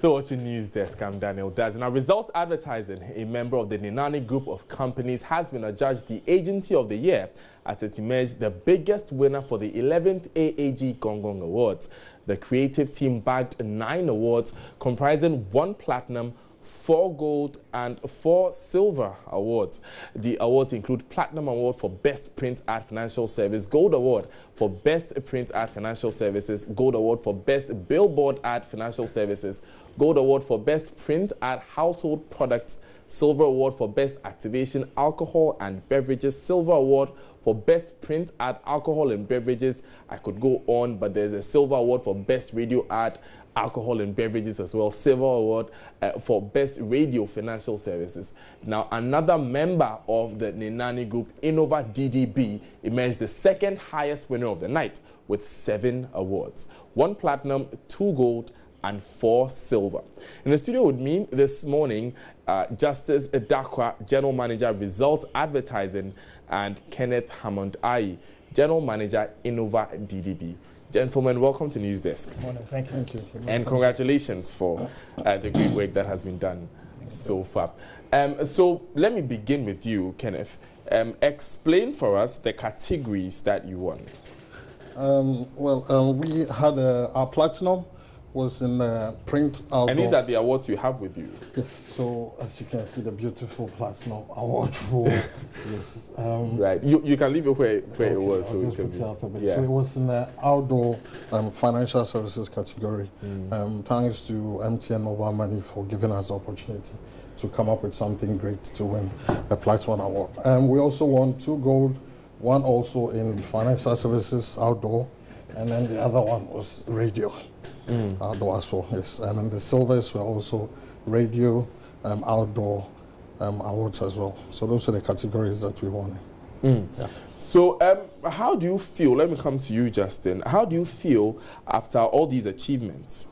Still watching News Desk, I'm Daniel Daz. Now, Rezultz Advertising, a member of the Ninani Group of companies, has been adjudged the Agency of the Year as it emerged the biggest winner for the 11th AAG Gong Awards. The creative team bagged 9 awards, comprising 1 platinum, 4 gold and 4 silver awards. The awards include Platinum Award for Best Print Ad Financial Service, Gold Award for Best Print Ad Financial Services, Gold Award for Best Billboard Ad Financial Services, Gold Award for Best Print Ad Household Products, Silver Award for Best Activation Alcohol and Beverages, Silver Award for Best Print Ad Alcohol and Beverages. I could go on, but there's a Silver Award for Best Radio Ad Alcohol and Beverages as well, Silver Award for Best Radio Financial Services. Now, another member of the Ninani Group, Innova DDB, emerged the second highest winner of the night with 7 awards, 1 platinum, 2 gold, and 4 silver. In the studio with me this morning, Justice Dakwa, General Manager, Rezultz Advertising, and Kenneth Hammond-Ayi, General Manager, Innova DDB. Gentlemen, welcome to News Desk. Good morning. Thank you. Thank you. And congratulations for the great work that has been done so far. So let me begin with you, Kenneth. Explain for us the categories that you won. We had our platinum was in print outdoor. And these are the awards you have with you. Yes, so as you can see, the beautiful platinum award for yes. Right, you can leave it where it was. So, so it was in the outdoor financial services category. Thanks to MTN Mobile Money for giving us the opportunity to come up with something great to win a platinum award. We also won 2 gold, 1 also in financial services outdoor, and then the other one was radio. Outdoor as well, yes. And then the silvers were also radio, outdoor awards as well. So those are the categories that we won. Yeah. So how do you feel, let me come to you, Justin, how do you feel after all these achievements?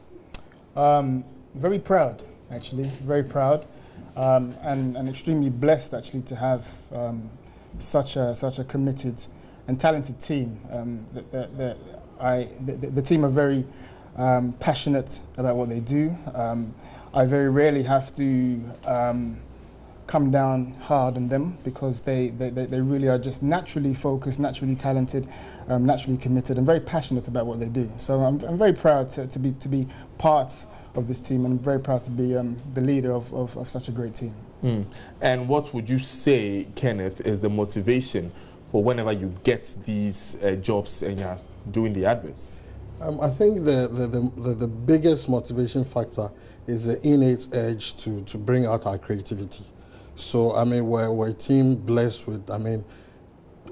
Very proud, actually, very proud, and extremely blessed, actually, to have such a committed and talented team. The team are very passionate about what they do. I very rarely have to come down hard on them because they really are just naturally focused, naturally talented, naturally committed, and very passionate about what they do. So I'm very proud to be part of this team, and I'm very proud to be the leader of such a great team. And what would you say, Kenneth, is the motivation for whenever you get these jobs and you're doing the adverts? I think the biggest motivation factor is the innate urge to bring out our creativity. So, I mean, we're a team blessed with, I mean,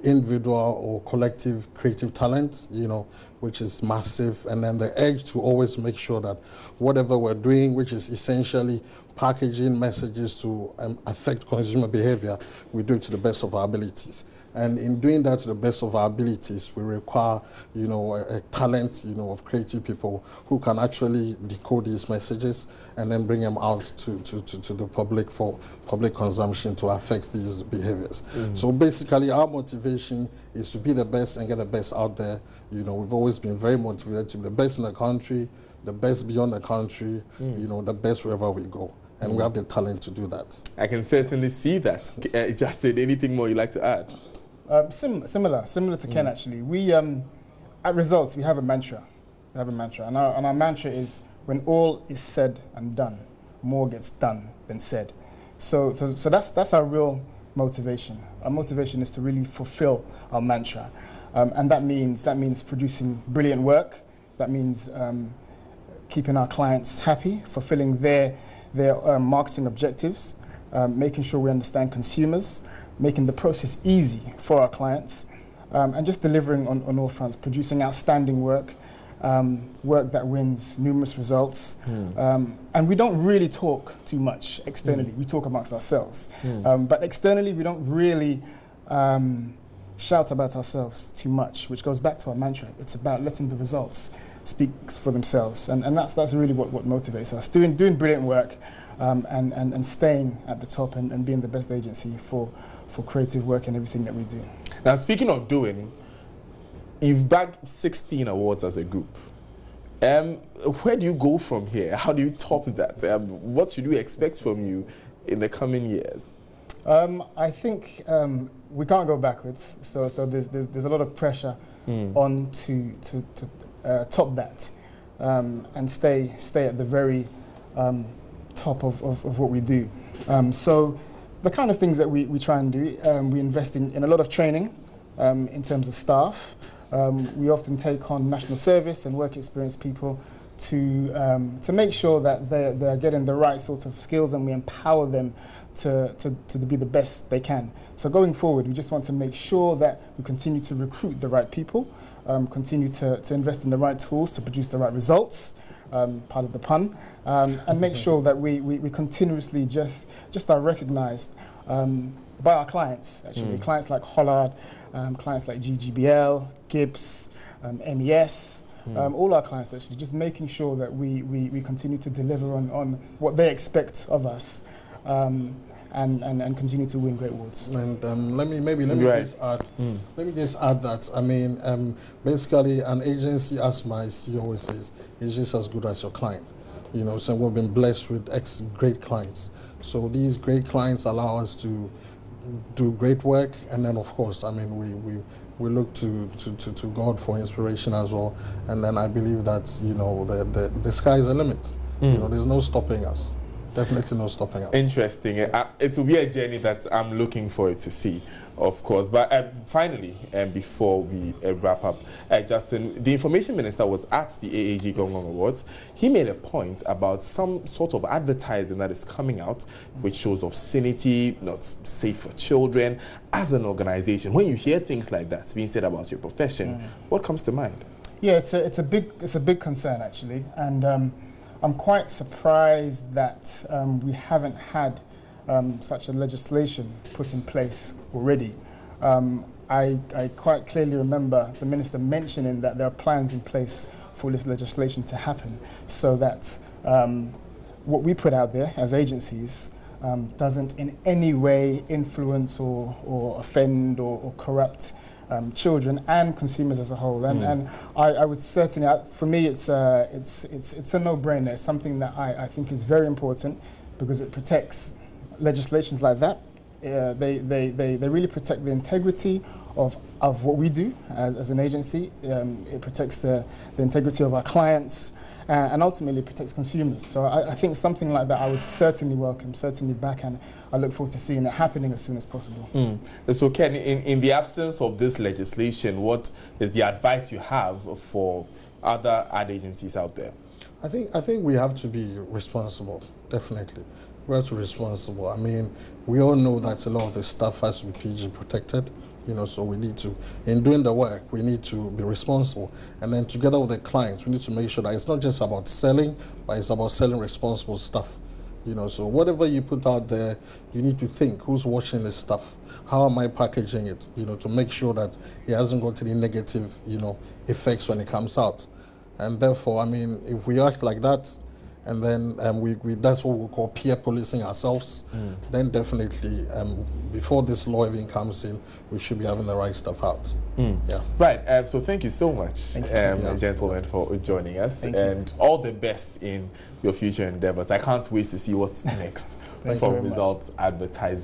individual or collective creative talent, you know, which is massive. And then the urge to always make sure that whatever we're doing, which is essentially packaging messages to affect consumer behavior, we do it to the best of our abilities. And in doing that to the best of our abilities, we require, you know, a talent, you know, of creative people who can actually decode these messages and then bring them out to the public for public consumption to affect these behaviors. So basically, our motivation is to be the best and get the best out there. You know, we've always been very motivated to be the best in the country, the best beyond the country, you know, the best wherever we go. And we have the talent to do that. I can certainly see that. Justin, anything more you'd like to add? Similar to Ken, actually. We at Rezultz, we have a mantra. And our mantra is, when all is said and done, more gets done than said. So that's our real motivation. Our motivation is to really fulfill our mantra, and that means producing brilliant work. That means keeping our clients happy, fulfilling their marketing objectives, making sure we understand consumers, making the process easy for our clients, and just delivering on all fronts, producing outstanding work, work that wins numerous results. And we don't really talk too much externally. We talk amongst ourselves. But externally, we don't really shout about ourselves too much, which goes back to our mantra. It's about letting the results speak for themselves. And that's really what motivates us. Doing brilliant work and staying at the top and being the best agency for creative work and everything that we do. Now, speaking of doing, you've bagged 16 awards as a group. Where do you go from here? How do you top that? What should we expect from you in the coming years? I think we can't go backwards. So there's a lot of pressure on to top that and stay at the very top of what we do. So the kind of things that we try and do, we invest in a lot of training in terms of staff. We often take on national service and work experience people to make sure that they're getting the right sort of skills, and we empower them to be the best they can. So going forward, we just want to make sure that we continue to recruit the right people, continue to invest in the right tools to produce the right results, part of the pun, and make sure that we continuously just are recognized by our clients, actually. Clients like Hollard, clients like GGBL, Gibbs, MES, all our clients, actually, just making sure that we continue to deliver on what they expect of us, and continue to win great awards. And let me just add that, I mean, basically an agency, as my CEO always says, is just as good as your client. You know, so we've been blessed with great clients. So these great clients allow us to do great work, and then of course, I mean, we look to God for inspiration as well. And then I believe that, you know, the sky's the limit. You know, there's no stopping us. Definitely no stopping us. Interesting. It will be a journey that I'm looking forward to see, of course. But finally, before we wrap up, Justin, the Information Minister was at the AAG Gong Awards. He made a point about some sort of advertising that is coming out, which shows obscenity, not safe for children. As an organization, when you hear things like that being said about your profession, what comes to mind? Yeah, it's a big concern, actually, and I'm quite surprised that we haven't had such a legislation put in place already. I quite clearly remember the Minister mentioning that there are plans in place for this legislation to happen, so that what we put out there as agencies doesn't in any way influence or offend or corrupt children and consumers as a whole, and I would certainly, for me, it's a no-brainer. It's something that I think is very important, because it protects legislations like that. They really protect the integrity of what we do as an agency. It protects the integrity of our clients, and ultimately protects consumers. So I think something like that I would certainly welcome, certainly back, and I look forward to seeing it happening as soon as possible. So Ken, in the absence of this legislation, what is the advice you have for other ad agencies out there? I think we have to be responsible, definitely. We have to be responsible. I mean, we all know that a lot of the stuff has to be PG protected. You know, so we need to, in doing the work, we need to be responsible. And then together with the clients, we need to make sure that it's not just about selling, but it's about selling responsible stuff. You know, so whatever you put out there, you need to think, who's watching this stuff? How am I packaging it? You know, to make sure that it hasn't got any negative, you know, effects when it comes out. And therefore, I mean, if we act like that, and then that's what we call peer policing ourselves, then definitely before this law even comes in, we should be having the right stuff out. Yeah. Right, so thank you so much, gentlemen, for joining us, and all the best in your future endeavors. I can't wait to see what's next from Rezultz Advertising.